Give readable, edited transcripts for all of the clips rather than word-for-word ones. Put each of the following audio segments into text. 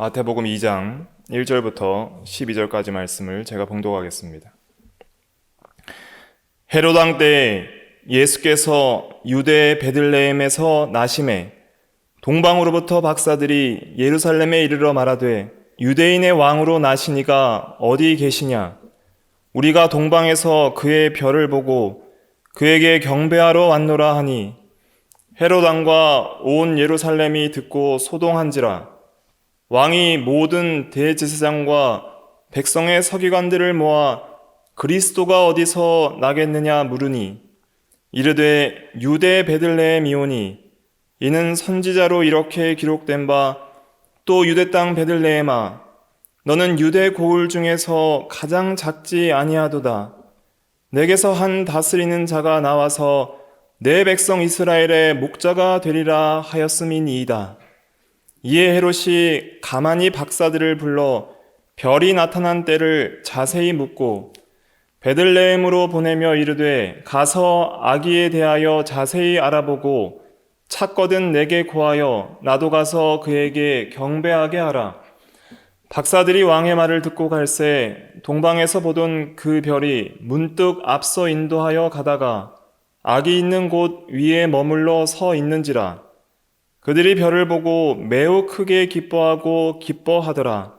마태복음 2장 1절부터 12절까지 말씀을 제가 봉독하겠습니다. 헤롯 왕 때에 예수께서 유대 베들레헴에서 나심에 동방으로부터 박사들이 예루살렘에 이르러 말하되 유대인의 왕으로 나시니가 어디 계시냐? 우리가 동방에서 그의 별을 보고 그에게 경배하러 왔노라 하니 헤롯 왕과 온 예루살렘이 듣고 소동한지라. 왕이 모든 대제사장과 백성의 서기관들을 모아 그리스도가 어디서 나겠느냐 물으니 이르되 유대 베들레헴이오니 이는 선지자로 이렇게 기록된 바 또 유대 땅 베들레헴아 너는 유대 고을 중에서 가장 작지 아니하도다. 내게서 한 다스리는 자가 나와서 내 백성 이스라엘의 목자가 되리라 하였음이니이다. 이에 헤롯이 가만히 박사들을 불러 별이 나타난 때를 자세히 묻고 베들레헴으로 보내며 이르되 가서 아기에 대하여 자세히 알아보고 찾거든 내게 고하여 나도 가서 그에게 경배하게 하라. 박사들이 왕의 말을 듣고 갈새 동방에서 보던 그 별이 문득 앞서 인도하여 가다가 아기 있는 곳 위에 머물러 서 있는지라. 그들이 별을 보고 매우 크게 기뻐하고 기뻐하더라.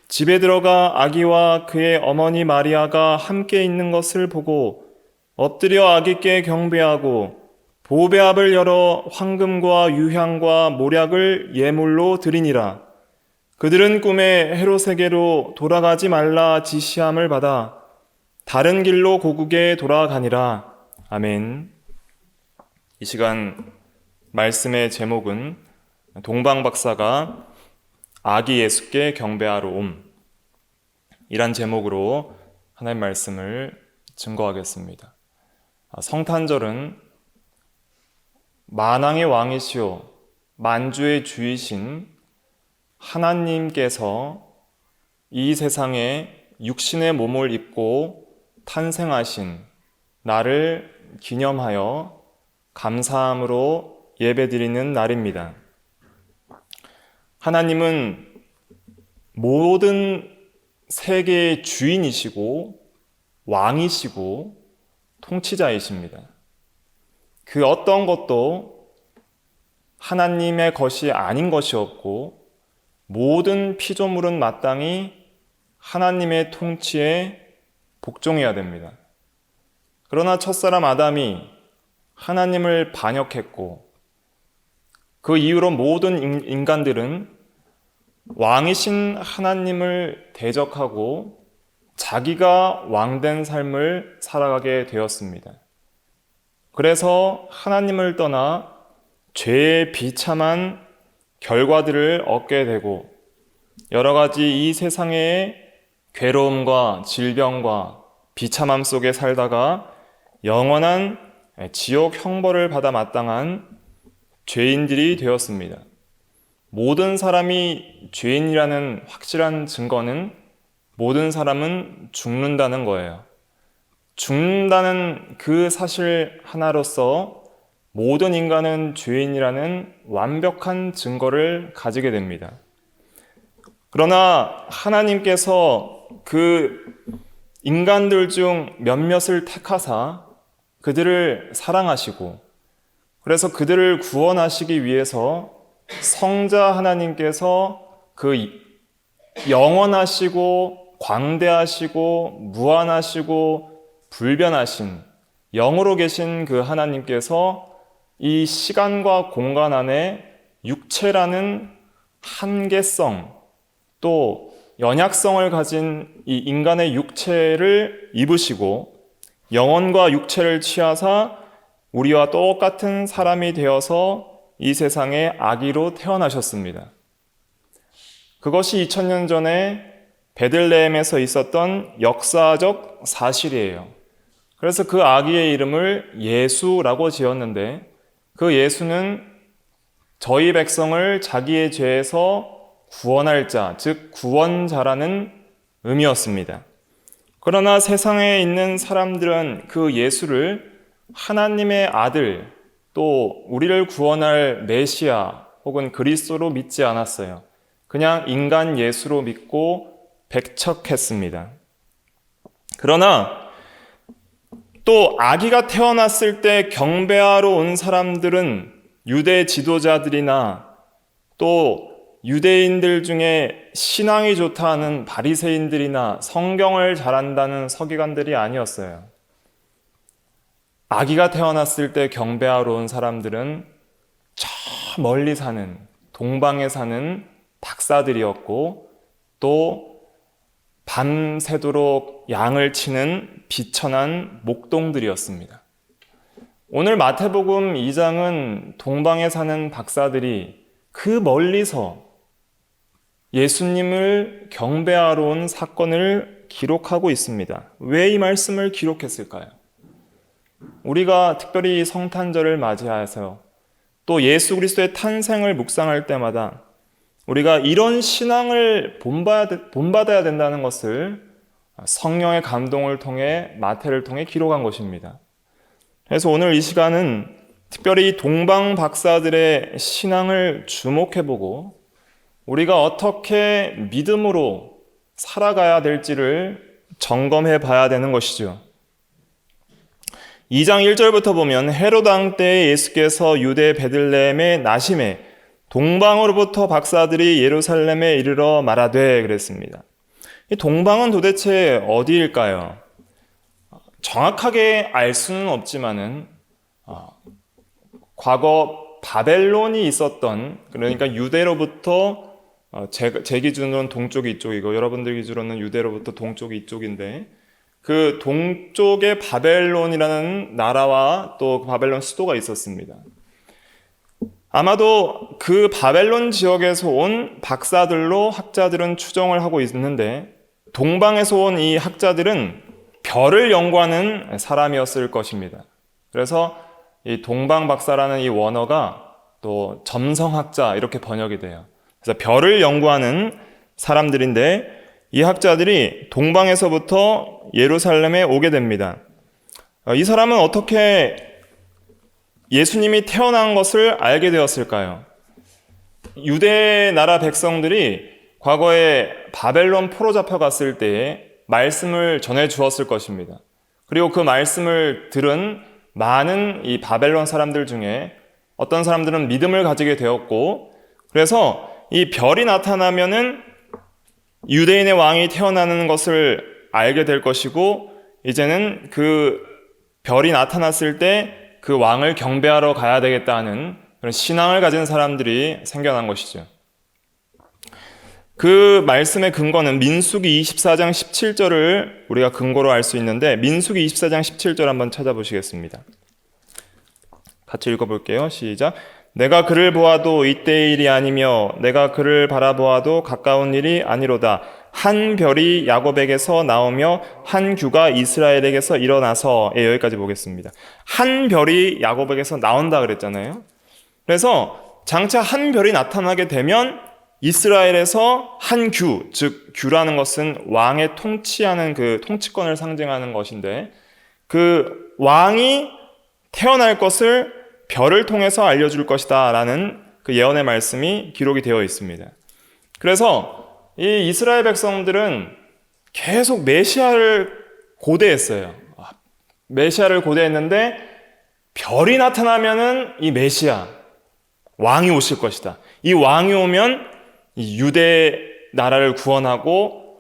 집에 들어가 아기와 그의 어머니 마리아가 함께 있는 것을 보고 엎드려 아기께 경배하고 보배압을 열어 황금과 유향과 모략을 예물로 드리니라. 그들은 꿈에 헤롯에게로 돌아가지 말라 지시함을 받아 다른 길로 고국에 돌아가니라. 아멘. 이 시간 말씀의 제목은 동방박사가 아기 예수께 경배하러 옴, 이란 제목으로 하나님 말씀을 증거하겠습니다. 성탄절은 만왕의 왕이시오 만주의 주이신 하나님께서 이 세상에 육신의 몸을 입고 탄생하신 나를 기념하여 감사함으로 예배드리는 날입니다. 하나님은 모든 세계의 주인이시고 왕이시고 통치자이십니다. 그 어떤 것도 하나님의 것이 아닌 것이 없고 모든 피조물은 마땅히 하나님의 통치에 복종해야 됩니다. 그러나 첫사람 아담이 하나님을 반역했고 그 이후로 모든 인간들은 왕이신 하나님을 대적하고 자기가 왕된 삶을 살아가게 되었습니다. 그래서 하나님을 떠나 죄의 비참한 결과들을 얻게 되고 여러 가지 이 세상의 괴로움과 질병과 비참함 속에 살다가 영원한 지옥 형벌을 받아 마땅한 죄인들이 되었습니다. 모든 사람이 죄인이라는 확실한 증거는 모든 사람은 죽는다는 거예요. 죽는다는 그 사실 하나로서 모든 인간은 죄인이라는 완벽한 증거를 가지게 됩니다. 그러나 하나님께서 그 인간들 중 몇몇을 택하사 그들을 사랑하시고 그래서 그들을 구원하시기 위해서 성자 하나님께서 그 영원하시고 광대하시고 무한하시고 불변하신 영으로 계신 그 하나님께서 이 시간과 공간 안에 육체라는 한계성 또 연약성을 가진 이 인간의 육체를 입으시고 영혼과 육체를 취하사 우리와 똑같은 사람이 되어서 이 세상에 아기로 태어나셨습니다. 그것이 2000년 전에 베들레헴에서 있었던 역사적 사실이에요. 그래서 그 아기의 이름을 예수라고 지었는데 그 예수는 저희 백성을 자기의 죄에서 구원할 자, 즉 구원자라는 의미였습니다. 그러나 세상에 있는 사람들은 그 예수를 하나님의 아들, 또 우리를 구원할 메시아 혹은 그리스도로 믿지 않았어요. 그냥 인간 예수로 믿고 배척했습니다. 그러나 또 아기가 태어났을 때 경배하러 온 사람들은 유대 지도자들이나 또 유대인들 중에 신앙이 좋다 하는 바리새인들이나 성경을 잘한다는 서기관들이 아니었어요. 아기가 태어났을 때 경배하러 온 사람들은 저 멀리 사는, 동방에 사는 박사들이었고 또 밤새도록 양을 치는 비천한 목동들이었습니다. 오늘 마태복음 2장은 동방에 사는 박사들이 그 멀리서 예수님을 경배하러 온 사건을 기록하고 있습니다. 왜 이 말씀을 기록했을까요? 우리가 특별히 성탄절을 맞이해서 또 예수 그리스도의 탄생을 묵상할 때마다 우리가 이런 신앙을 본받아야 된다는 것을 성령의 감동을 통해 마태를 통해 기록한 것입니다. 그래서 오늘 이 시간은 특별히 동방 박사들의 신앙을 주목해보고 우리가 어떻게 믿음으로 살아가야 될지를 점검해 봐야 되는 것이죠. 2장 1절부터 보면 헤롯 왕 때에 예수께서 유대 베들레헴에 나심에 동방으로부터 박사들이 예루살렘에 이르러 말하되 그랬습니다. 이 동방은 도대체 어디일까요? 정확하게 알 수는 없지만은 과거 바벨론이 있었던, 그러니까 유대로부터 제 기준으로는 동쪽이 이쪽이고 여러분들 기준으로는 유대로부터 동쪽이 이쪽인데 그 동쪽에 바벨론이라는 나라와 또 바벨론 수도가 있었습니다. 아마도 그 바벨론 지역에서 온 박사들로 학자들은 추정을 하고 있는데 동방에서 온 이 학자들은 별을 연구하는 사람이었을 것입니다. 그래서 이 동방 박사라는 이 원어가 또 점성학자 이렇게 번역이 돼요. 그래서 별을 연구하는 사람들인데 이 학자들이 동방에서부터 예루살렘에 오게 됩니다. 이 사람은 어떻게 예수님이 태어난 것을 알게 되었을까요? 유대 나라 백성들이 과거에 바벨론 포로 잡혀갔을 때에 말씀을 전해 주었을 것입니다. 그리고 그 말씀을 들은 많은 이 바벨론 사람들 중에 어떤 사람들은 믿음을 가지게 되었고, 그래서 이 별이 나타나면은 유대인의 왕이 태어나는 것을 알게 될 것이고, 이제는 그 별이 나타났을 때 그 왕을 경배하러 가야 되겠다는 그런 신앙을 가진 사람들이 생겨난 것이죠. 그 말씀의 근거는 민수기 24장 17절을 우리가 근거로 알 수 있는데, 민수기 24장 17절 한번 찾아보시겠습니다. 같이 읽어볼게요. 시작. 내가 그를 보아도 이때의 일이 아니며 내가 그를 바라보아도 가까운 일이 아니로다. 한 별이 야곱에게서 나오며 한 규가 이스라엘에게서 일어나서. 여기까지 보겠습니다. 한 별이 야곱에게서 나온다 그랬잖아요. 그래서 장차 한 별이 나타나게 되면 이스라엘에서 한 규, 즉 규라는 것은 왕의 통치하는 그 통치권을 상징하는 것인데, 그 왕이 태어날 것을 별을 통해서 알려줄 것이다 라는 그 예언의 말씀이 기록이 되어 있습니다. 그래서 이 이스라엘 백성들은 계속 메시아를 고대했어요. 메시아를 고대했는데 별이 나타나면은 이 메시아, 왕이 오실 것이다. 이 왕이 오면 이 유대 나라를 구원하고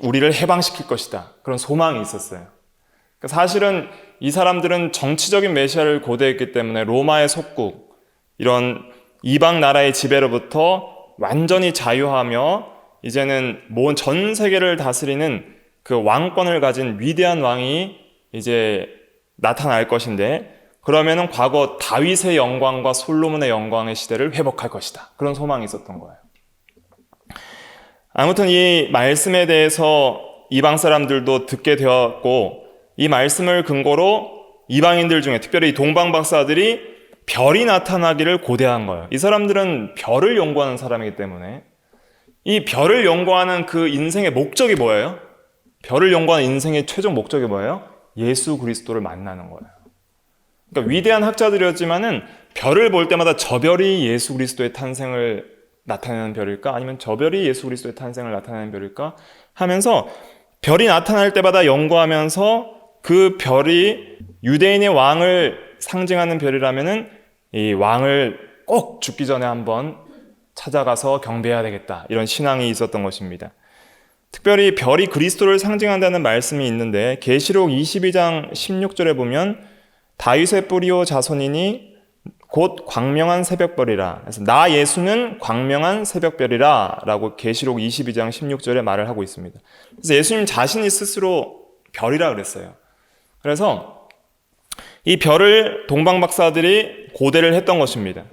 우리를 해방시킬 것이다. 그런 소망이 있었어요. 사실은 이 사람들은 정치적인 메시아를 고대했기 때문에 로마의 속국, 이런 이방 나라의 지배로부터 완전히 자유하며 이제는 전 세계를 다스리는 그 왕권을 가진 위대한 왕이 이제 나타날 것인데, 그러면은 과거 다윗의 영광과 솔로몬의 영광의 시대를 회복할 것이다. 그런 소망이 있었던 거예요. 아무튼 이 말씀에 대해서 이방 사람들도 듣게 되었고, 이 말씀을 근거로 이방인들 중에 특별히 동방 박사들이 별이 나타나기를 고대한 거예요. 이 사람들은 별을 연구하는 사람이기 때문에 이 별을 연구하는 그 인생의 목적이 뭐예요? 별을 연구하는 인생의 최종 목적이 뭐예요? 예수 그리스도를 만나는 거예요. 그러니까 위대한 학자들이었지만은 별을 볼 때마다 저 별이 예수 그리스도의 탄생을 나타내는 별일까? 아니면 저 별이 예수 그리스도의 탄생을 나타내는 별일까? 하면서 별이 나타날 때마다 연구하면서 그 별이 유대인의 왕을 상징하는 별이라면은 이 왕을 꼭 죽기 전에 한번 찾아가서 경배해야 되겠다. 이런 신앙이 있었던 것입니다. 특별히 별이 그리스도를 상징한다는 말씀이 있는데 계시록 22장 16절에 보면 다윗의 뿌리오 자손이니 곧 광명한 새벽별이라. 그래서 나 예수는 광명한 새벽별이라 라고 계시록 22장 16절에 말을 하고 있습니다. 그래서 예수님 자신이 스스로 별이라 그랬어요. 그래서 이 별을 동방박사들이 고대를 했던 것입니다.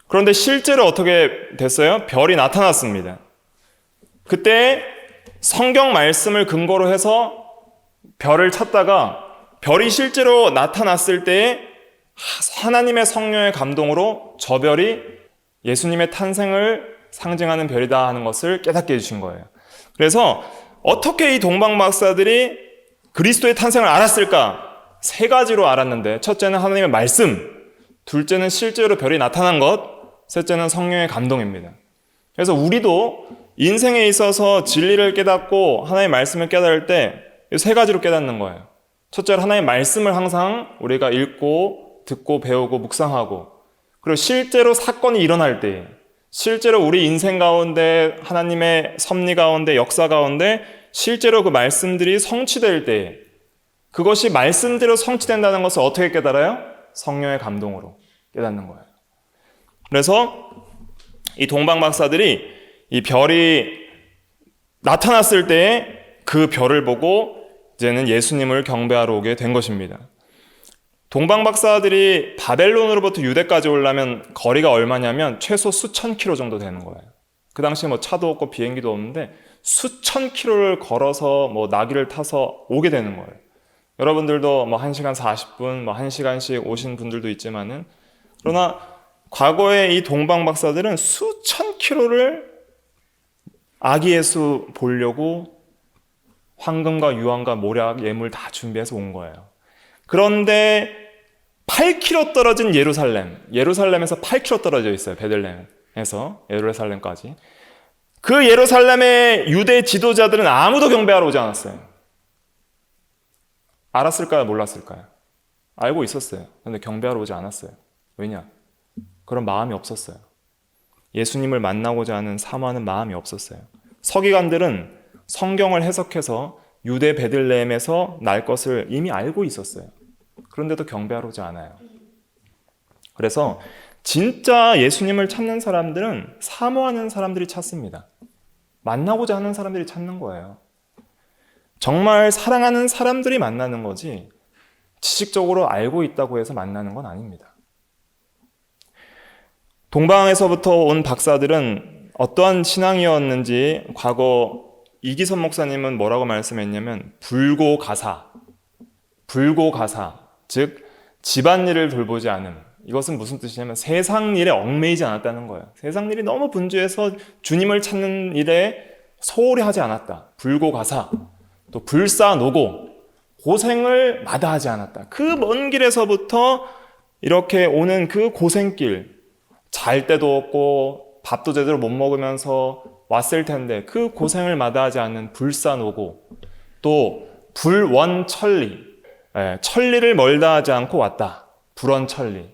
그런데 실제로 어떻게 됐어요? 별이 나타났습니다. 그때 성경 말씀을 근거로 해서 별을 찾다가 별이 실제로 나타났을 때에 하나님의 성령의 감동으로 저 별이 예수님의 탄생을 상징하는 별이다 하는 것을 깨닫게 해주신 거예요. 그래서 어떻게 이 동방박사들이 그리스도의 탄생을 알았을까? 세 가지로 알았는데 첫째는 하나님의 말씀, 둘째는 실제로 별이 나타난 것, 셋째는 성령의 감동입니다. 그래서 우리도 인생에 있어서 진리를 깨닫고 하나님의 말씀을 깨달을 때 이 세 가지로 깨닫는 거예요. 첫째로 하나님의 말씀을 항상 우리가 읽고 듣고 배우고 묵상하고, 그리고 실제로 사건이 일어날 때, 실제로 우리 인생 가운데 하나님의 섭리 가운데 역사 가운데 실제로 그 말씀들이 성취될 때, 그것이 말씀대로 성취된다는 것을 어떻게 깨달아요? 성령의 감동으로 깨닫는 거예요. 그래서 이 동방박사들이 이 별이 나타났을 때에 그 별을 보고 이제는 예수님을 경배하러 오게 된 것입니다. 동방박사들이 바벨론으로부터 유대까지 오려면 거리가 얼마냐면 최소 수천 킬로 정도 되는 거예요. 그 당시에 뭐 차도 없고 비행기도 없는데 수천 킬로를 걸어서 뭐 나귀를 타서 오게 되는 거예요. 여러분들도 뭐 1시간 40분, 뭐 1시간씩 오신 분들도 있지만은, 그러나 과거에 이 동방박사들은 수천 킬로를 아기 예수 보려고 황금과 유황과 모략, 예물 다 준비해서 온 거예요. 그런데 8km 떨어진 예루살렘에서 8km 떨어져 있어요. 베들레헴에서 예루살렘까지. 그 예루살렘의 유대 지도자들은 아무도 경배하러 오지 않았어요. 알았을까요? 몰랐을까요? 알고 있었어요. 그런데 경배하러 오지 않았어요. 왜냐? 그런 마음이 없었어요. 예수님을 만나고자 하는 사모하는 마음이 없었어요. 서기관들은 성경을 해석해서 유대 베들레헴에서 날 것을 이미 알고 있었어요. 그런데도 경배하러 오지 않아요. 그래서 진짜 예수님을 찾는 사람들은 사모하는 사람들이 찾습니다. 만나고자 하는 사람들이 찾는 거예요. 정말 사랑하는 사람들이 만나는 거지 지식적으로 알고 있다고 해서 만나는 건 아닙니다. 동방에서부터 온 박사들은 어떠한 신앙이었는지 과거 이기선 목사님은 뭐라고 말씀했냐면 불고가사, 즉 집안일을 돌보지 않음. 이것은 무슨 뜻이냐면 세상 일에 얽매이지 않았다는 거예요. 세상 일이 너무 분주해서 주님을 찾는 일에 소홀히 하지 않았다. 불고가사, 또 불사노고, 고생을 마다하지 않았다. 그 먼 길에서부터 이렇게 오는 그 고생길, 잘 때도 없고 밥도 제대로 못 먹으면서 왔을 텐데 그 고생을 마다하지 않는 불사노고, 또 불원천리, 천리를 멀다 하지 않고 왔다. 불원천리.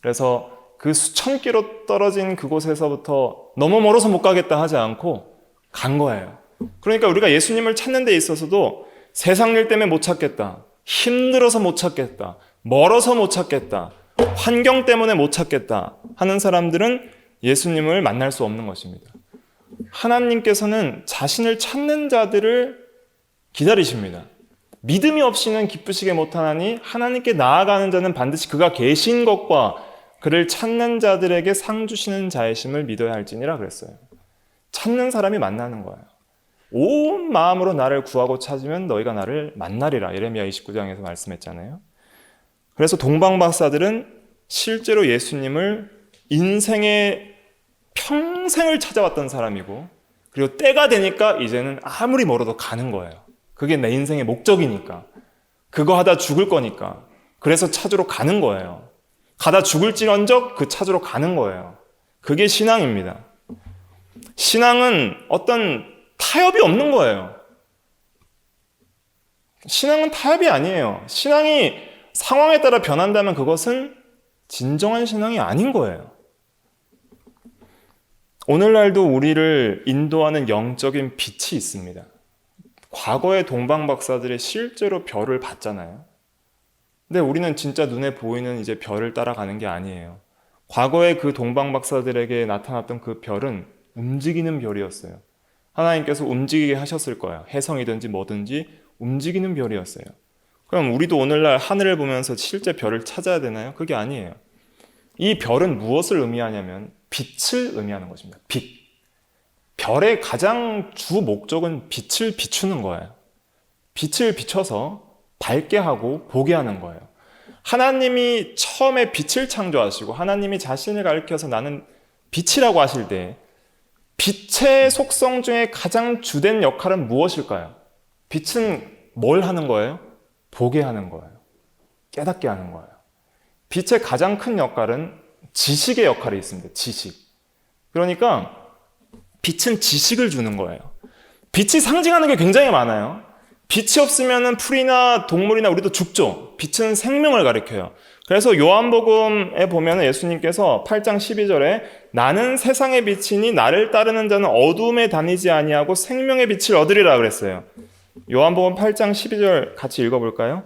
그래서 그 수천 킬로 떨어진 그곳에서부터 너무 멀어서 못 가겠다 하지 않고 간 거예요. 그러니까 우리가 예수님을 찾는 데 있어서도 세상 일 때문에 못 찾겠다, 힘들어서 못 찾겠다, 멀어서 못 찾겠다, 환경 때문에 못 찾겠다 하는 사람들은 예수님을 만날 수 없는 것입니다. 하나님께서는 자신을 찾는 자들을 기다리십니다. 믿음이 없이는 기쁘시게 못하나니 하나님께 나아가는 자는 반드시 그가 계신 것과 그를 찾는 자들에게 상 주시는 자이심을 믿어야 할지니라 그랬어요. 찾는 사람이 만나는 거예요. 온 마음으로 나를 구하고 찾으면 너희가 나를 만나리라. 예레미야 29장에서 말씀했잖아요. 그래서 동방박사들은 실제로 예수님을 인생의 평생을 찾아왔던 사람이고, 그리고 때가 되니까 이제는 아무리 멀어도 가는 거예요. 그게 내 인생의 목적이니까, 그거 하다 죽을 거니까, 그래서 찾으러 가는 거예요. 가다 죽을지언정 그 찾으러 가는 거예요. 그게 신앙입니다. 신앙은 어떤 타협이 없는 거예요. 신앙은 타협이 아니에요. 신앙이 상황에 따라 변한다면 그것은 진정한 신앙이 아닌 거예요. 오늘날도 우리를 인도하는 영적인 빛이 있습니다. 과거의 동방박사들이 실제로 별을 봤잖아요. 근데 우리는 진짜 눈에 보이는 이제 별을 따라가는 게 아니에요. 과거의 그 동방박사들에게 나타났던 그 별은 움직이는 별이었어요. 하나님께서 움직이게 하셨을 거예요. 혜성이든지 뭐든지 움직이는 별이었어요. 그럼 우리도 오늘날 하늘을 보면서 실제 별을 찾아야 되나요? 그게 아니에요. 이 별은 무엇을 의미하냐면 빛을 의미하는 것입니다. 빛. 별의 가장 주 목적은 빛을 비추는 거예요. 빛을 비춰서 밝게 하고 보게 하는 거예요. 하나님이 처음에 빛을 창조하시고 하나님이 자신을 가리켜서 나는 빛이라고 하실 때 빛의 속성 중에 가장 주된 역할은 무엇일까요? 빛은 뭘 하는 거예요? 보게 하는 거예요. 깨닫게 하는 거예요. 빛의 가장 큰 역할은 지식의 역할이 있습니다. 지식. 그러니까 빛은 지식을 주는 거예요. 빛이 상징하는 게 굉장히 많아요. 빛이 없으면 풀이나 동물이나 우리도 죽죠. 빛은 생명을 가리켜요. 그래서 요한복음에 보면 예수님께서 8장 12절에 나는 세상의 빛이니 나를 따르는 자는 어두움에 다니지 아니하고 생명의 빛을 얻으리라 그랬어요. 요한복음 8장 12절 같이 읽어볼까요?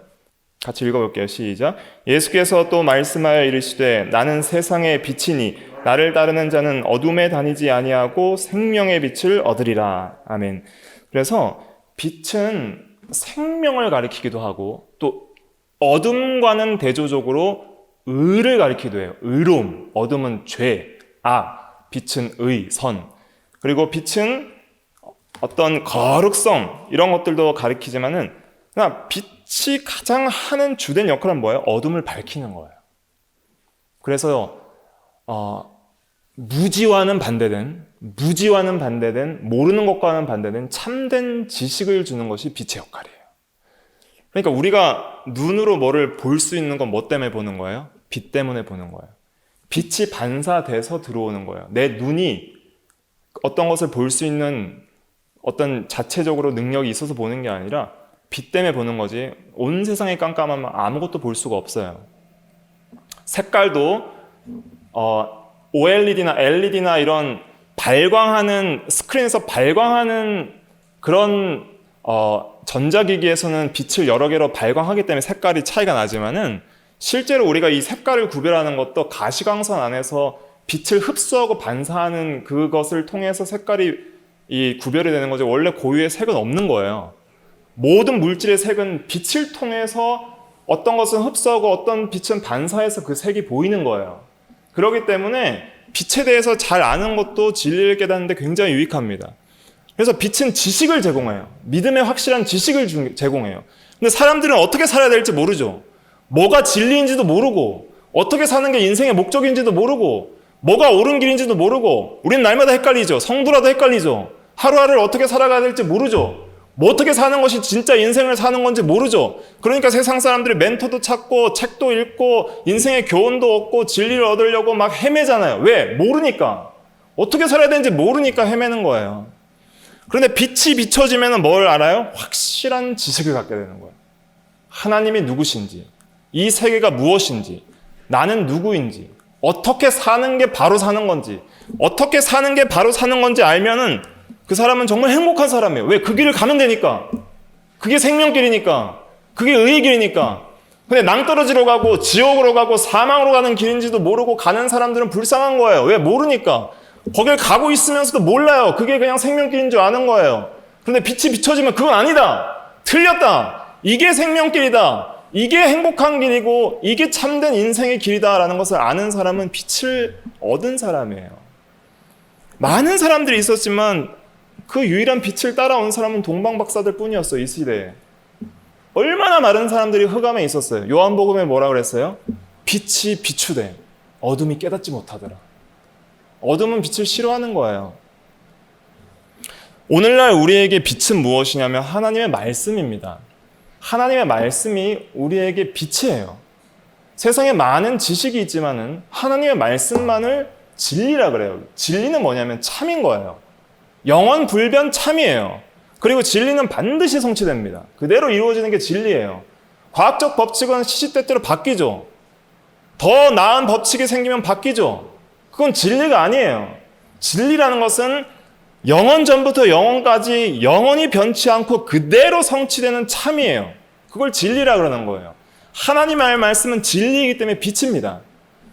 같이 읽어볼게요. 시작. 예수께서 또 말씀하여 이르시되 나는 세상의 빛이니 나를 따르는 자는 어둠에 다니지 아니하고 생명의 빛을 얻으리라. 아멘. 그래서 빛은 생명을 가리키기도 하고 또 어둠과는 대조적으로 의를 가리키기도 해요. 의로움. 어둠은 죄, 악, 빛은 의, 선. 그리고 빛은 어떤 거룩성 이런 것들도 가리키지만은 그러나 빛이 가장 하는 주된 역할은 뭐예요? 어둠을 밝히는 거예요. 그래서 무지와는 반대된 모르는 것과는 반대된 참된 지식을 주는 것이 빛의 역할이에요. 그러니까 우리가 눈으로 뭐를 볼 수 있는 건 뭐 때문에 보는 거예요? 빛 때문에 보는 거예요. 빛이 반사돼서 들어오는 거예요. 내 눈이 어떤 것을 볼 수 있는 어떤 자체적으로 능력이 있어서 보는 게 아니라 빛 때문에 보는 거지 온 세상이 깜깜하면 아무것도 볼 수가 없어요. 색깔도 OLED나 LED나 이런 발광하는 스크린에서 발광하는 그런 전자기기에서는 빛을 여러 개로 발광하기 때문에 색깔이 차이가 나지만은 실제로 우리가 이 색깔을 구별하는 것도 가시광선 안에서 빛을 흡수하고 반사하는 그것을 통해서 색깔이 이 구별이 되는 거죠. 원래 고유의 색은 없는 거예요. 모든 물질의 색은 빛을 통해서 어떤 것은 흡수하고 어떤 빛은 반사해서 그 색이 보이는 거예요. 그렇기 때문에 빛에 대해서 잘 아는 것도 진리를 깨닫는 데 굉장히 유익합니다. 그래서 빛은 지식을 제공해요. 믿음의 확실한 지식을 제공해요. 근데 사람들은 어떻게 살아야 될지 모르죠. 뭐가 진리인지도 모르고 어떻게 사는 게 인생의 목적인지도 모르고 뭐가 옳은 길인지도 모르고 우리는 날마다 헷갈리죠. 성도라도 헷갈리죠. 하루하루를 어떻게 살아가야 될지 모르죠. 뭐 어떻게 사는 것이 진짜 인생을 사는 건지 모르죠. 그러니까 세상 사람들이 멘토도 찾고 책도 읽고 인생의 교훈도 얻고 진리를 얻으려고 막 헤매잖아요. 왜? 모르니까. 어떻게 살아야 되는지 모르니까 헤매는 거예요. 그런데 빛이 비춰지면 뭘 알아요? 확실한 지식을 갖게 되는 거예요. 하나님이 누구신지, 이 세계가 무엇인지, 나는 누구인지, 어떻게 사는 게 바로 사는 건지, 어떻게 사는 게 바로 사는 건지 알면은 그 사람은 정말 행복한 사람이에요. 왜? 그 길을 가면 되니까. 그게 생명길이니까. 그게 의의 길이니까. 근데 낭떠러지로 가고 지옥으로 가고 사망으로 가는 길인지도 모르고 가는 사람들은 불쌍한 거예요. 왜? 모르니까. 거길 가고 있으면서도 몰라요. 그게 그냥 생명길인 줄 아는 거예요. 그런데 빛이 비춰지면 그건 아니다. 틀렸다. 이게 생명길이다. 이게 행복한 길이고 이게 참된 인생의 길이다라는 것을 아는 사람은 빛을 얻은 사람이에요. 많은 사람들이 있었지만 그 유일한 빛을 따라온 사람은 동방박사들 뿐이었어요. 이 시대에. 얼마나 많은 사람들이 흑암에 있었어요. 요한복음에 뭐라 그랬어요? 빛이 비추되 어둠이 깨닫지 못하더라. 어둠은 빛을 싫어하는 거예요. 오늘날 우리에게 빛은 무엇이냐면 하나님의 말씀입니다. 하나님의 말씀이 우리에게 빛이에요. 세상에 많은 지식이 있지만은 하나님의 말씀만을 진리라 그래요. 진리는 뭐냐면 참인 거예요. 영원 불변 참이에요. 그리고 진리는 반드시 성취됩니다. 그대로 이루어지는 게 진리예요. 과학적 법칙은 시시때때로 바뀌죠. 더 나은 법칙이 생기면 바뀌죠. 그건 진리가 아니에요. 진리라는 것은 영원 전부터 영원까지 영원히 변치 않고 그대로 성취되는 참이에요. 그걸 진리라 그러는 거예요. 하나님의 말씀은 진리이기 때문에 빛입니다.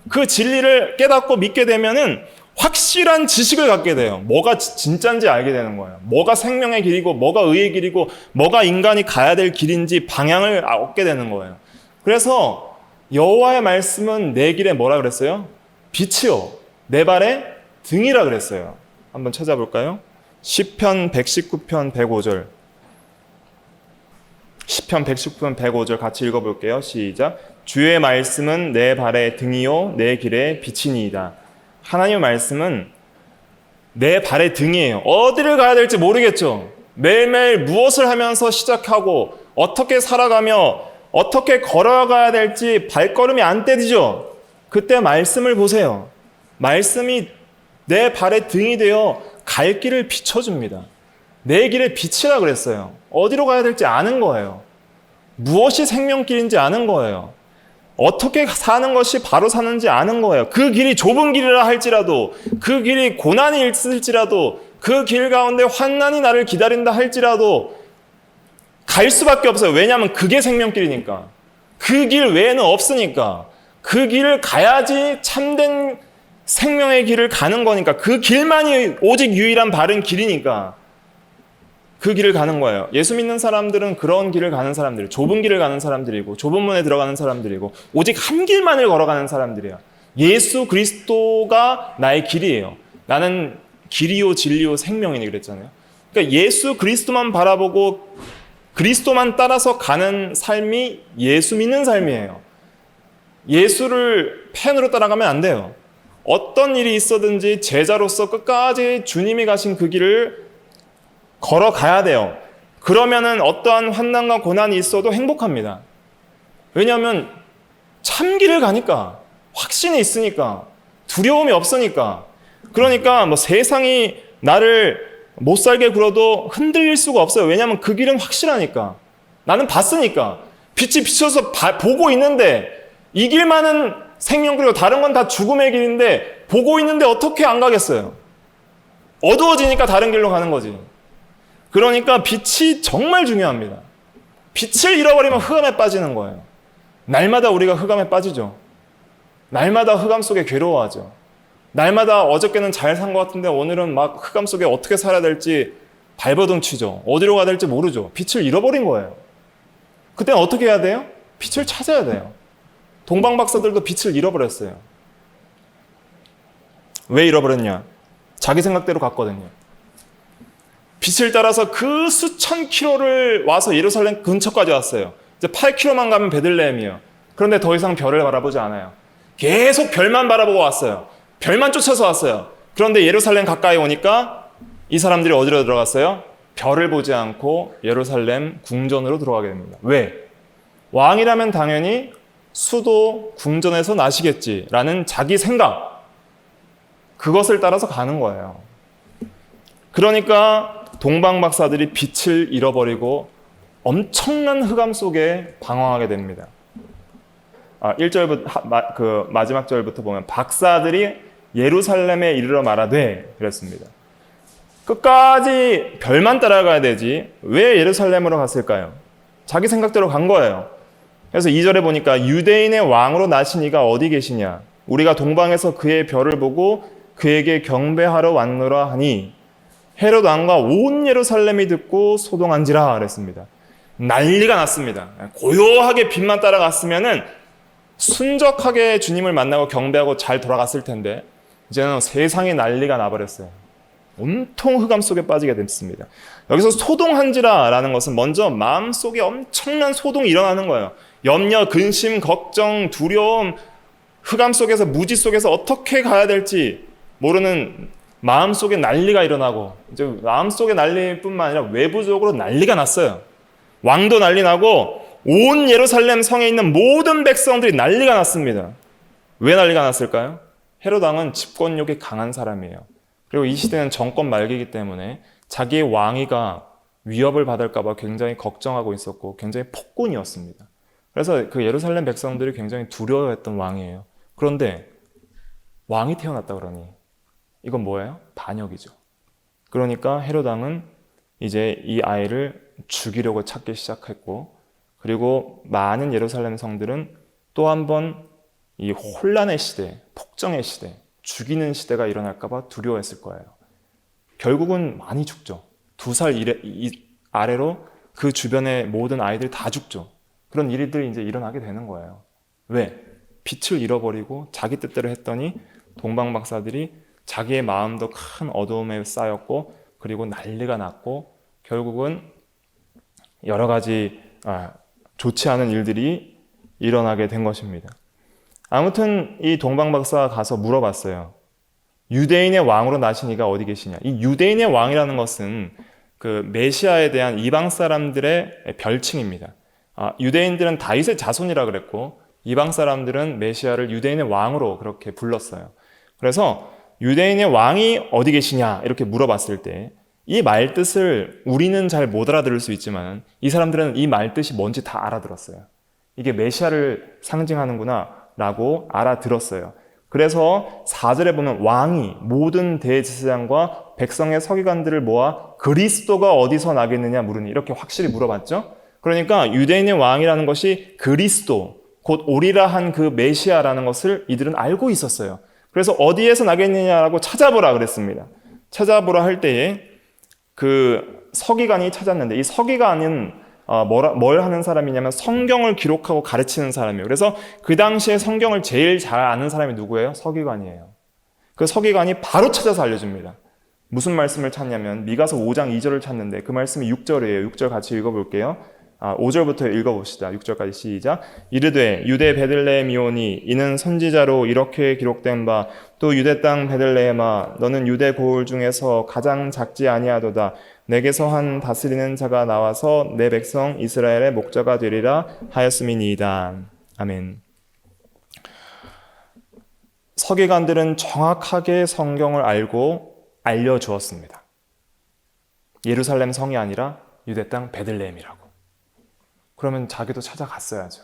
그 진리를 깨닫고 믿게 되면은 확실한 지식을 갖게 돼요. 뭐가 진짜인지 알게 되는 거예요. 뭐가 생명의 길이고 뭐가 의의 길이고 뭐가 인간이 가야 될 길인지 방향을 얻게 되는 거예요. 그래서 여호와의 말씀은 내 길에 뭐라 그랬어요? 빛이요 내 발의 등이라 그랬어요. 한번 찾아볼까요? 시편 119편 105절. 시편 119편 105절 같이 읽어볼게요. 시작. 주의 말씀은 내 발의 등이요 내 길의 빛이니이다. 하나님의 말씀은 내 발의 등이에요. 어디를 가야 될지 모르겠죠. 매일매일 무엇을 하면서 시작하고 어떻게 살아가며 어떻게 걸어가야 될지 발걸음이 안 떼지죠. 그때 말씀을 보세요. 말씀이 내 발의 등이 되어 갈 길을 비춰줍니다. 내 길의 빛이라 그랬어요. 어디로 가야 될지 아는 거예요. 무엇이 생명길인지 아는 거예요. 어떻게 사는 것이 바로 사는지 아는 거예요. 그 길이 좁은 길이라 할지라도, 그 길이 고난이 있을지라도, 그 길 가운데 환난이 나를 기다린다 할지라도 갈 수밖에 없어요. 왜냐하면 그게 생명길이니까. 그 길 외에는 없으니까. 그 길을 가야지 참된 생명의 길을 가는 거니까. 그 길만이 오직 유일한 바른 길이니까. 그 길을 가는 거예요. 예수 믿는 사람들은 그런 길을 가는 사람들이에요. 좁은 길을 가는 사람들이고 좁은 문에 들어가는 사람들이고 오직 한 길만을 걸어가는 사람들이에요. 예수 그리스도가 나의 길이에요. 나는 길이요 진리요 생명이니 그랬잖아요. 그러니까 예수 그리스도만 바라보고 그리스도만 따라서 가는 삶이 예수 믿는 삶이에요. 예수를 팬으로 따라가면 안 돼요. 어떤 일이 있어든지 제자로서 끝까지 주님이 가신 그 길을 걸어가야 돼요. 그러면은 어떠한 환난과 고난이 있어도 행복합니다. 왜냐하면 참길을 가니까, 확신이 있으니까, 두려움이 없으니까. 그러니까 뭐 세상이 나를 못 살게 굴어도 흔들릴 수가 없어요. 왜냐하면 그 길은 확실하니까. 나는 봤으니까. 빛이 비춰서 보고 있는데 이 길만은 생명 그리고 다른 건 다 죽음의 길인데 보고 있는데 어떻게 안 가겠어요? 어두워지니까 다른 길로 가는 거지. 그러니까 빛이 정말 중요합니다. 빛을 잃어버리면 흑암에 빠지는 거예요. 날마다 우리가 흑암에 빠지죠. 날마다 흑암 속에 괴로워하죠. 날마다 어저께는 잘 산 것 같은데 오늘은 막 흑암 속에 어떻게 살아야 될지 발버둥 치죠. 어디로 가야 될지 모르죠. 빛을 잃어버린 거예요. 그때는 어떻게 해야 돼요? 빛을 찾아야 돼요. 동방박사들도 빛을 잃어버렸어요. 왜 잃어버렸냐? 자기 생각대로 갔거든요. 빛을 따라서 그 수천 킬로를 와서 예루살렘 근처까지 왔어요. 이제 8킬로만 가면 베들레헴이에요. 그런데 더 이상 별을 바라보지 않아요. 계속 별만 바라보고 왔어요. 별만 쫓아서 왔어요. 그런데 예루살렘 가까이 오니까 이 사람들이 어디로 들어갔어요? 별을 보지 않고 예루살렘 궁전으로 들어가게 됩니다. 왜? 왕이라면 당연히 수도 궁전에서 나시겠지라는 자기 생각, 그것을 따라서 가는 거예요. 그러니까 동방박사들이 빛을 잃어버리고 엄청난 흑암 속에 방황하게 됩니다. 1절부터 그 마지막 절부터 보면 박사들이 예루살렘에 이르러 말하되 그랬습니다. 끝까지 별만 따라가야 되지 왜 예루살렘으로 갔을까요? 자기 생각대로 간 거예요. 그래서 2절에 보니까 유대인의 왕으로 나신 이가 어디 계시냐? 우리가 동방에서 그의 별을 보고 그에게 경배하러 왔노라 하니 헤롯 왕과 온 예루살렘이 듣고 소동한지라 그랬습니다. 난리가 났습니다. 고요하게 빛만 따라갔으면은 순적하게 주님을 만나고 경배하고 잘 돌아갔을 텐데 이제는 세상에 난리가 나버렸어요. 온통 흑암 속에 빠지게 됐습니다. 여기서 소동한지라라는 것은 먼저 마음속에 엄청난 소동이 일어나는 거예요. 염려, 근심, 걱정, 두려움, 흑암 속에서 무지 속에서 어떻게 가야 될지 모르는 마음속에 난리가 일어나고 이제 마음속에 난리뿐만 아니라 외부적으로 난리가 났어요. 왕도 난리 나고 온 예루살렘 성에 있는 모든 백성들이 난리가 났습니다. 왜 난리가 났을까요? 헤롯 왕은 집권력이 강한 사람이에요. 그리고 이 시대는 정권 말기이기 때문에 자기의 왕위가 위협을 받을까 봐 굉장히 걱정하고 있었고 굉장히 폭군이었습니다. 그래서 그 예루살렘 백성들이 굉장히 두려워했던 왕이에요. 그런데 왕이 태어났다 그러니 이건 뭐예요? 반역이죠. 그러니까 헤롯 왕은 이제 이 아이를 죽이려고 찾기 시작했고, 그리고 많은 예루살렘 성들은 또 한 번 이 혼란의 시대, 폭정의 시대, 죽이는 시대가 일어날까 봐 두려워했을 거예요. 결국은 많이 죽죠. 2살 아래로 그 주변의 모든 아이들이 다 죽죠. 그런 일들이 이제 일어나게 되는 거예요. 왜? 빛을 잃어버리고 자기 뜻대로 했더니 동방 박사들이 자기의 마음도 큰 어두움에 쌓였고, 그리고 난리가 났고, 결국은 여러 가지 좋지 않은 일들이 일어나게 된 것입니다. 아무튼 이 동방 박사가 가서 물어봤어요. 유대인의 왕으로 나신 이가 어디 계시냐? 이 유대인의 왕이라는 것은 그 메시아에 대한 이방 사람들의 별칭입니다. 유대인들은 다윗의 자손이라 그랬고, 이방 사람들은 메시아를 유대인의 왕으로 그렇게 불렀어요. 그래서 유대인의 왕이 어디 계시냐 이렇게 물어봤을 때 이 말뜻을 우리는 잘 못 알아들을 수 있지만 이 사람들은 이 말뜻이 뭔지 다 알아들었어요. 이게 메시아를 상징하는구나 라고 알아들었어요. 그래서 4절에 보면 왕이 모든 대제사장과 백성의 서기관들을 모아 그리스도가 어디서 나겠느냐 물으니, 이렇게 확실히 물어봤죠. 그러니까 유대인의 왕이라는 것이 그리스도, 곧 오리라 한 그 메시아라는 것을 이들은 알고 있었어요. 그래서 어디에서 나겠느냐라고 찾아보라 그랬습니다. 찾아보라 할 때에 그 서기관이 찾았는데, 이 서기관은 뭘 하는 사람이냐면 성경을 기록하고 가르치는 사람이에요. 그래서 그 당시에 성경을 제일 잘 아는 사람이 누구예요? 서기관이에요. 그 서기관이 바로 찾아서 알려줍니다. 무슨 말씀을 찾냐면 미가서 5장 2절을 찾는데 그 말씀이 6절이에요. 6절 같이 읽어볼게요. 5절부터 읽어봅시다. 6절까지 시작. 이르되 유대 베들레헴이오니 이는 선지자로 이렇게 기록된 바, 또 유대 땅 베들레헴아 너는 유대 고을 중에서 가장 작지 아니하도다. 내게서 한 다스리는 자가 나와서 내 백성 이스라엘의 목자가 되리라 하였음이니이다. 아멘. 서기관들은 정확하게 성경을 알고 알려주었습니다. 예루살렘 성이 아니라 유대 땅 베들레헴이라고. 그러면 자기도 찾아갔어야죠.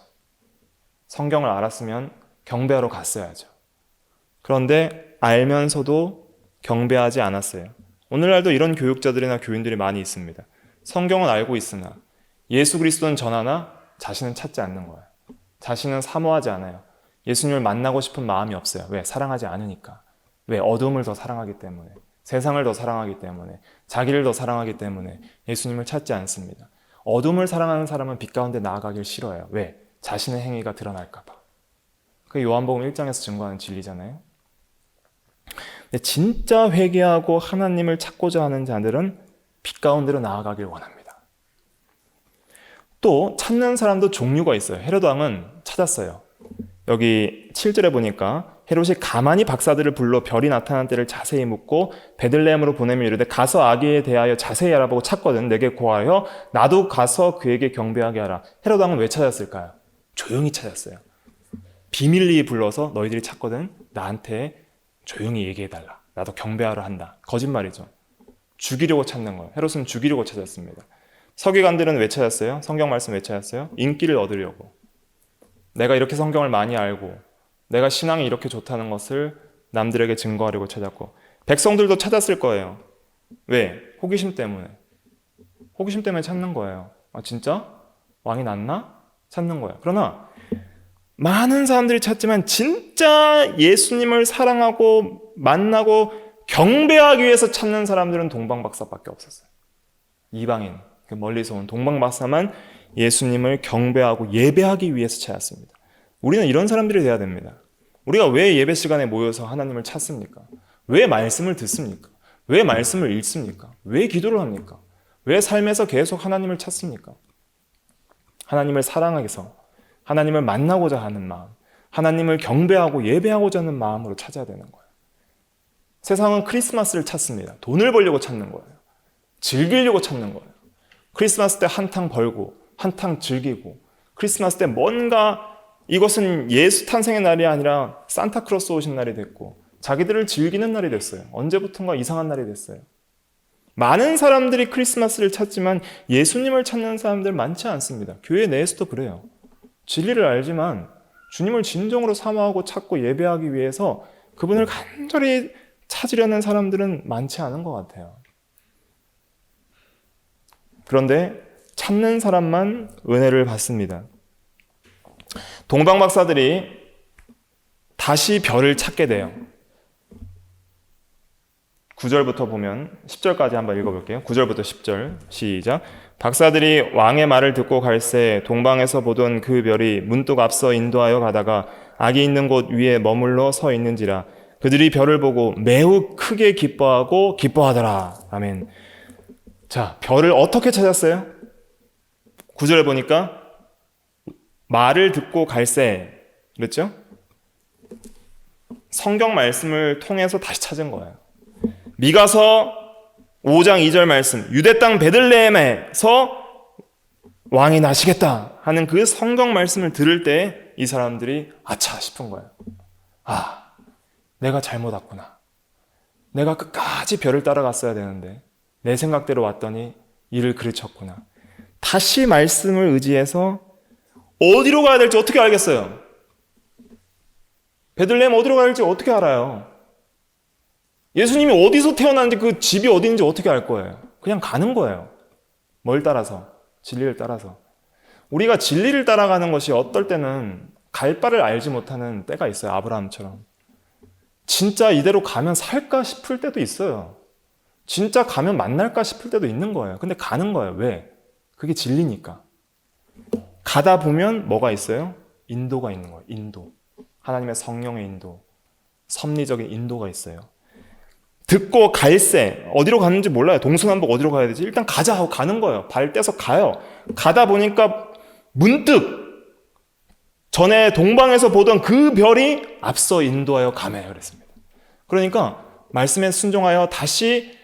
성경을 알았으면 경배하러 갔어야죠. 그런데 알면서도 경배하지 않았어요. 오늘날도 이런 교육자들이나 교인들이 많이 있습니다. 성경은 알고 있으나 예수 그리스도는 전하나 자신은 찾지 않는 거예요. 자신은 사모하지 않아요. 예수님을 만나고 싶은 마음이 없어요. 왜? 사랑하지 않으니까. 왜? 어둠을 더 사랑하기 때문에, 세상을 더 사랑하기 때문에, 자기를 더 사랑하기 때문에 예수님을 찾지 않습니다. 어둠을 사랑하는 사람은 빛 가운데 나아가길 싫어해요. 왜? 자신의 행위가 드러날까 봐. 그게 요한복음 1장에서 증거하는 진리잖아요. 근데 진짜 회개하고 하나님을 찾고자 하는 자들은 빛 가운데로 나아가길 원합니다. 또 찾는 사람도 종류가 있어요. 헤롯 왕은 찾았어요. 여기 7절에 보니까 헤롯이 가만히 박사들을 불러 별이 나타난 때를 자세히 묻고 베들레헴으로 보내며 이르되 가서 아기에 대하여 자세히 알아보고 찾거든 내게 고하여 나도 가서 그에게 경배하게 하라. 헤롯 왕은 왜 찾았을까요? 조용히 찾았어요. 비밀리에 불러서 너희들이 찾거든 나한테 조용히 얘기해달라. 나도 경배하러 한다. 거짓말이죠. 죽이려고 찾는 거예요. 헤롯은 죽이려고 찾았습니다. 서기관들은 왜 찾았어요? 성경 말씀 왜 찾았어요? 인기를 얻으려고. 내가 이렇게 성경을 많이 알고 내가 신앙이 이렇게 좋다는 것을 남들에게 증거하려고 찾았고, 백성들도 찾았을 거예요. 왜? 호기심 때문에. 호기심 때문에 찾는 거예요. 진짜? 왕이 낫나? 찾는 거예요. 그러나 많은 사람들이 찾지만 진짜 예수님을 사랑하고 만나고 경배하기 위해서 찾는 사람들은 동방박사밖에 없었어요. 이방인, 멀리서 온 동방박사만 예수님을 경배하고 예배하기 위해서 찾았습니다. 우리는 이런 사람들이 돼야 됩니다. 우리가 왜 예배 시간에 모여서 하나님을 찾습니까? 왜 말씀을 듣습니까? 왜 말씀을 읽습니까? 왜 기도를 합니까? 왜 삶에서 계속 하나님을 찾습니까? 하나님을 사랑하기서 하나님을 만나고자 하는 마음, 하나님을 경배하고 예배하고자 하는 마음으로 찾아야 되는 거예요. 세상은 크리스마스를 찾습니다. 돈을 벌려고 찾는 거예요. 즐기려고 찾는 거예요. 크리스마스 때 한탕 벌고 한탕 즐기고, 크리스마스 때 뭔가 이것은 예수 탄생의 날이 아니라 산타크로스 오신 날이 됐고, 자기들을 즐기는 날이 됐어요. 언제부턴가 이상한 날이 됐어요. 많은 사람들이 크리스마스를 찾지만 예수님을 찾는 사람들 많지 않습니다. 교회 내에서도 그래요. 진리를 알지만 주님을 진정으로 사모하고 찾고 예배하기 위해서 그분을 간절히 찾으려는 사람들은 많지 않은 것 같아요. 그런데 찾는 사람만 은혜를 받습니다. 동방 박사들이 다시 별을 찾게 돼요. 9절부터 보면 10절까지 한번 읽어볼게요. 9절부터 10절 시작. 박사들이 왕의 말을 듣고 갈새 동방에서 보던 그 별이 문득 앞서 인도하여 가다가 악이 있는 곳 위에 머물러 서 있는지라 그들이 별을 보고 매우 크게 기뻐하고 기뻐하더라. 아멘. 자, 별을 어떻게 찾았어요? 9절에 보니까 말을 듣고 갈새 그랬죠? 성경 말씀을 통해서 다시 찾은 거예요. 미가서 5장 2절 말씀, 유대 땅 베들레헴에서 왕이 나시겠다 하는 그 성경 말씀을 들을 때 이 사람들이 아차 싶은 거예요. 아, 내가 잘못 왔구나. 내가 끝까지 별을 따라갔어야 되는데 내 생각대로 왔더니 일을 그르쳤구나. 다시 말씀을 의지해서 어디로 가야 될지 어떻게 알겠어요? 베들레헴 어디로 가야 될지 어떻게 알아요? 예수님이 어디서 태어났는지 그 집이 어딘지 어떻게 알 거예요? 그냥 가는 거예요. 뭘 따라서? 진리를 따라서. 우리가 진리를 따라가는 것이 어떨 때는 갈 바를 알지 못하는 때가 있어요. 아브라함처럼. 진짜 이대로 가면 살까 싶을 때도 있어요. 진짜 가면 만날까 싶을 때도 있는 거예요. 근데 가는 거예요. 왜? 그게 진리니까. 가다 보면 뭐가 있어요? 인도가 있는 거예요. 인도. 하나님의 성령의 인도. 섭리적인 인도가 있어요. 듣고 갈새 어디로 가는지 몰라요. 동서남북 어디로 가야 되지? 일단 가자 하고 가는 거예요. 발 떼서 가요. 가다 보니까 문득 전에 동방에서 보던 그 별이 앞서 인도하여 가매 그랬습니다. 그러니까 말씀에 순종하여 다시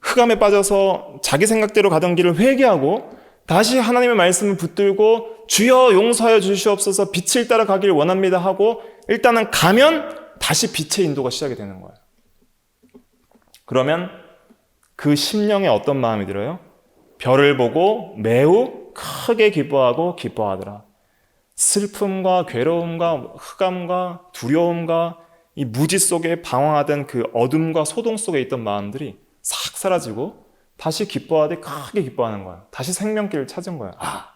흑암에 빠져서 자기 생각대로 가던 길을 회개하고 다시 하나님의 말씀을 붙들고 주여 용서하여 주시옵소서 빛을 따라 가길 원합니다 하고 일단은 가면 다시 빛의 인도가 시작이 되는 거예요. 그러면 그 심령에 어떤 마음이 들어요? 별을 보고 매우 크게 기뻐하고 기뻐하더라. 슬픔과 괴로움과 흑암과 두려움과 이 무지 속에 방황하던 그 어둠과 소동 속에 있던 마음들이 싹 사라지고 다시 기뻐하되 크게 기뻐하는 거예요. 다시 생명길을 찾은 거예요. 아,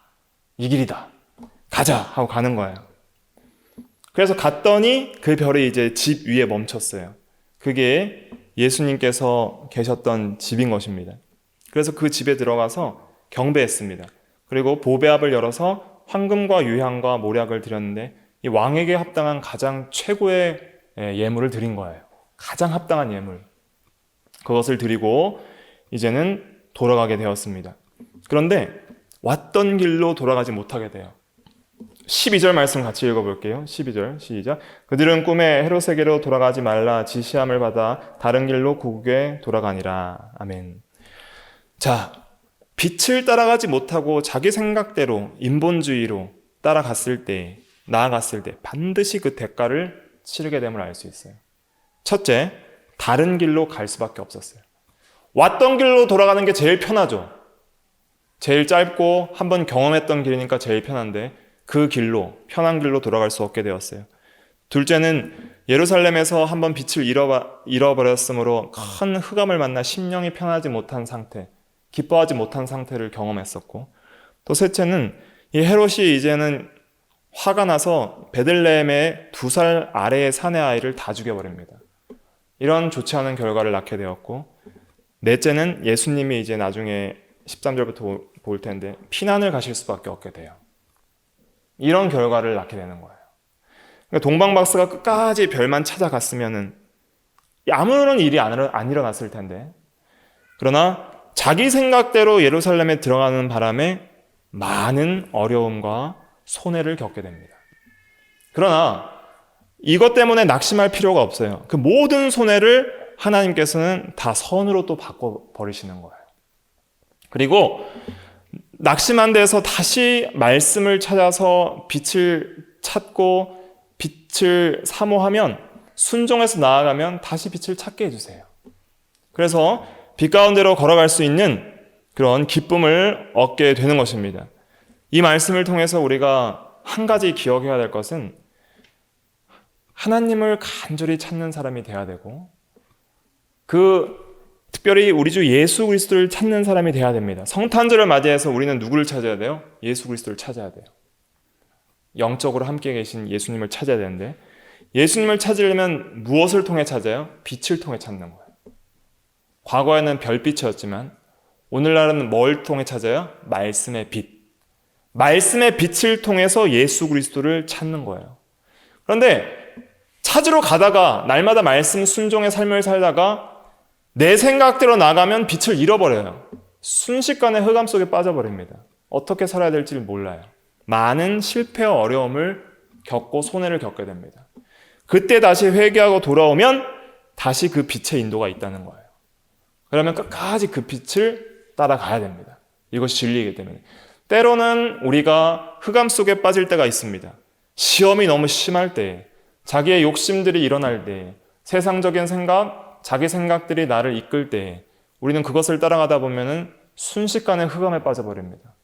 이 길이다. 가자 하고 가는 거예요. 그래서 갔더니 그 별이 이제 집 위에 멈췄어요. 그게 예수님께서 계셨던 집인 것입니다. 그래서 그 집에 들어가서 경배했습니다. 그리고 보배압을 열어서 황금과 유향과 모략을 드렸는데 이 왕에게 합당한 가장 최고의 예물을 드린 거예요. 가장 합당한 예물. 그것을 드리고 이제는 돌아가게 되었습니다. 그런데 왔던 길로 돌아가지 못하게 돼요. 12절 말씀 같이 읽어볼게요. 12절 시작. 그들은 꿈에 헤롯에게로 돌아가지 말라 지시함을 받아 다른 길로 고국에 돌아가니라. 아멘. 자, 빛을 따라가지 못하고 자기 생각대로 인본주의로 따라갔을 때, 나아갔을 때 반드시 그 대가를 치르게 됨을 알 수 있어요. 첫째, 다른 길로 갈 수밖에 없었어요. 왔던 길로 돌아가는 게 제일 편하죠. 제일 짧고 한번 경험했던 길이니까 제일 편한데 그 길로, 편한 길로 돌아갈 수 없게 되었어요. 둘째는 예루살렘에서 한번 빛을 잃어버렸으므로 큰 흑암을 만나 심령이 편하지 못한 상태, 기뻐하지 못한 상태를 경험했었고, 또 셋째는 이 헤롯이 이제는 화가 나서 베들레헴의 2살 아래의 사내 아이를 다 죽여버립니다. 이런 좋지 않은 결과를 낳게 되었고, 넷째는 예수님이 이제 나중에 13절부터 볼 텐데 피난을 가실 수밖에 없게 돼요. 이런 결과를 낳게 되는 거예요. 그러니까 동방박사가 끝까지 별만 찾아갔으면은 아무런 일이 안 일어났을 텐데, 그러나 자기 생각대로 예루살렘에 들어가는 바람에 많은 어려움과 손해를 겪게 됩니다. 그러나 이것 때문에 낙심할 필요가 없어요. 그 모든 손해를 하나님께서는 다 선으로 또 바꿔버리시는 거예요. 그리고 낙심한 데서 다시 말씀을 찾아서 빛을 찾고 빛을 사모하면 순종해서 나아가면 다시 빛을 찾게 해주세요. 그래서 빛 가운데로 걸어갈 수 있는 그런 기쁨을 얻게 되는 것입니다. 이 말씀을 통해서 우리가 한 가지 기억해야 될 것은 하나님을 간절히 찾는 사람이 돼야 되고 특별히 우리 주 예수 그리스도를 찾는 사람이 돼야 됩니다. 성탄절을 맞이해서 우리는 누구를 찾아야 돼요? 예수 그리스도를 찾아야 돼요. 영적으로 함께 계신 예수님을 찾아야 되는데 예수님을 찾으려면 무엇을 통해 찾아요? 빛을 통해 찾는 거예요. 과거에는 별빛이었지만 오늘날은 뭘 통해 찾아요? 말씀의 빛. 말씀의 빛을 통해서 예수 그리스도를 찾는 거예요. 그런데 찾으러 가다가 날마다 말씀 순종의 삶을 살다가 내 생각대로 나가면 빛을 잃어버려요. 순식간에 흑암 속에 빠져버립니다. 어떻게 살아야 될지를 몰라요. 많은 실패와 어려움을 겪고 손해를 겪게 됩니다. 그때 다시 회개하고 돌아오면 다시 그 빛의 인도가 있다는 거예요. 그러면 끝까지 그 빛을 따라가야 됩니다. 이것이 진리이기 때문에. 때로는 우리가 흑암 속에 빠질 때가 있습니다. 시험이 너무 심할 때, 자기의 욕심들이 일어날 때, 세상적인 생각, 자기 생각들이 나를 이끌 때 우리는 그것을 따라가다 보면 순식간에 흑암에 빠져버립니다.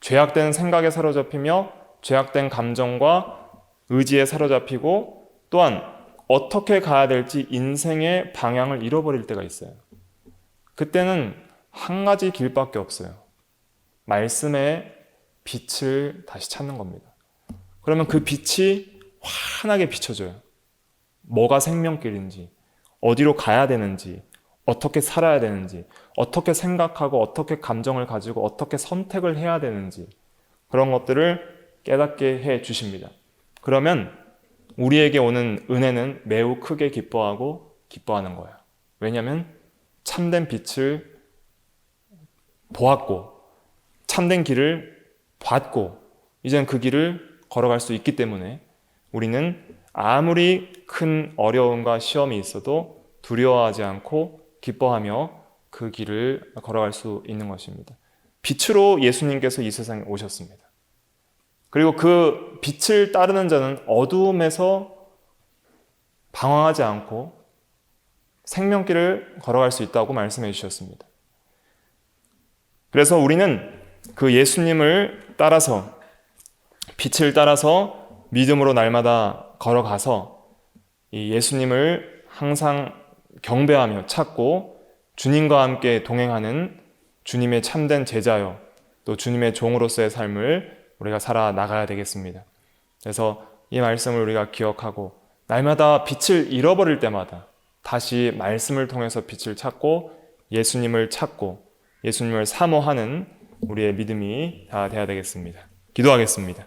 죄악된 생각에 사로잡히며 죄악된 감정과 의지에 사로잡히고 또한 어떻게 가야 될지 인생의 방향을 잃어버릴 때가 있어요. 그때는 한 가지 길밖에 없어요. 말씀의 빛을 다시 찾는 겁니다. 그러면 그 빛이 환하게 비춰져요. 뭐가 생명길인지, 어디로 가야 되는지, 어떻게 살아야 되는지, 어떻게 생각하고 어떻게 감정을 가지고 어떻게 선택을 해야 되는지 그런 것들을 깨닫게 해 주십니다. 그러면 우리에게 오는 은혜는 매우 크게 기뻐하는 거예요. 왜냐하면 참된 빛을 보았고 참된 길을 봤고 이제는 그 길을 걸어갈 수 있기 때문에 우리는 아무리 큰 어려움과 시험이 있어도 두려워하지 않고 기뻐하며 그 길을 걸어갈 수 있는 것입니다. 빛으로 예수님께서 이 세상에 오셨습니다. 그리고 그 빛을 따르는 자는 어두움에서 방황하지 않고 생명길을 걸어갈 수 있다고 말씀해 주셨습니다. 그래서 우리는 그 예수님을 따라서 빛을 따라서 믿음으로 날마다 걸어가서 이 예수님을 항상 경배하며 찾고 주님과 함께 동행하는 주님의 참된 제자요 또 주님의 종으로서의 삶을 우리가 살아나가야 되겠습니다. 그래서 이 말씀을 우리가 기억하고 날마다 빛을 잃어버릴 때마다 다시 말씀을 통해서 빛을 찾고 예수님을 찾고 예수님을 사모하는 우리의 믿음이 다 되어야 되겠습니다. 기도하겠습니다.